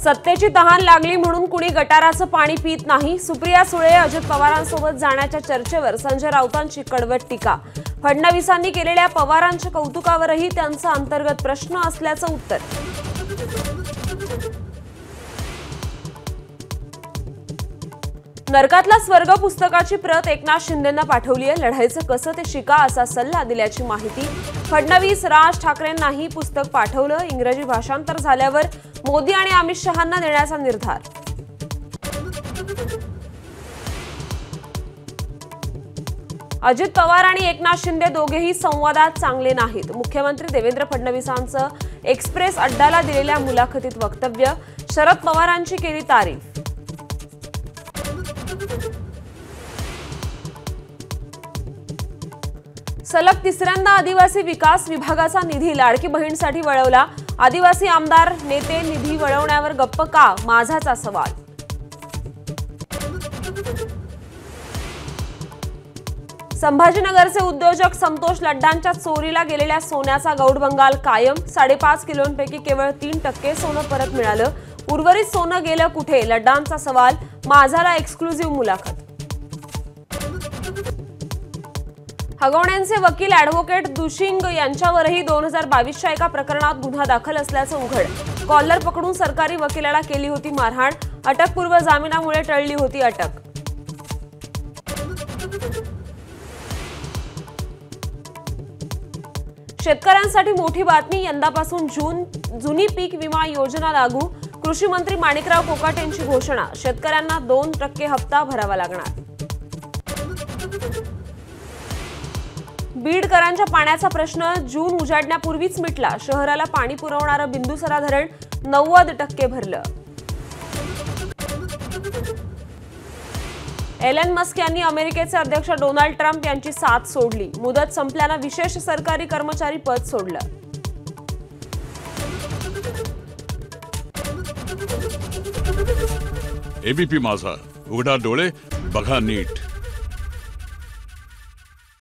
सत्तेची तहान लागली म्हणून कुणी गटाराचं पाणी पित नाही। सुप्रिया सुळे अजित पवारांसोबत जाण्याच्या चर्चेवर संजय राऊतांची कडवट टीका। फडणवीसांनी केलेल्या पवारांच्या कौतुकावरही त्यांचा अंतर्गत प्रश्न असल्याचं उत्तर। नरकातला स्वर्ग पुस्तकाची प्रत एकनाथ शिंदेंना पाठवली आहे। लढायचं कसं ते शिका असा सल्ला दिल्याची माहिती। फडणवीस राज ठाकरेंनाही पुस्तक पाठवलं। इंग्रजी भाषांतर झाल्यावर मोदी आणि अमित शहांना देण्याचा निर्धार। अजित पवार आणि एकनाथ शिंदे दोघेही संवादात चांगले नाहीत। मुख्यमंत्री देवेंद्र फडणवीसांचं एक्सप्रेस अड्डाला दिलेल्या मुलाखतीत वक्तव्य। शरद पवारांची केली तारीफ। सलग तिसऱ्यांदा आदिवासी विकास विभागाचा निधी लाडकी बहीणसाठी वळवला। आदिवासी आमदार नेते निधी वळवण्यावर गप्प का, माझाचा सवाल। संभाजीनगरचे उद्योजक संतोष लड्डांच्या चोरीला गेलेल्या सोन्याचा गौडबंगाल कायम। 5.5 किलोंपैकी केवळ 3% सोनं परत मिळालं। उर्वरित सोनं गेलं कुठे, लड्डांचा सवाल। माझाला एक्सक्लुझिव्ह मुलाखत। हगवण्यांचे वकील ॲडव्होकेट दुशिंग यांच्यावरही 2022च्या एका प्रकरणात गुन्हा दाखल असल्याचं उघड। कॉलर पकडून सरकारी वकिलाला केली होती मारहाण। अटकपूर्व जामिनामुळे टळली होती अटक। शेतकऱ्यांसाठी मोठी बातमी। यंदापासून जुनी पीक विमा योजना लागू। कृषी मंत्री माणिकराव कोकाटे यांची घोषणा। शेतकऱ्यांना 2% हप्ता भरावा लागणार। बीडकरांच्या पाण्याचा प्रश्न जून उजाडण्यापूर्वीच मिटला। शहराला पाणी पुरवणारं बिंदुसरा धरण 90% भरलं। एलन मस्क यांनी अमेरिकेचे अध्यक्ष डोनाल्ड ट्रम्प यांची साथ सोडली। मुदत संपल्यानं विशेष सरकारी कर्मचारी पद सोडलं। एबीपी माझा, उघडा डोळे बघा नीट।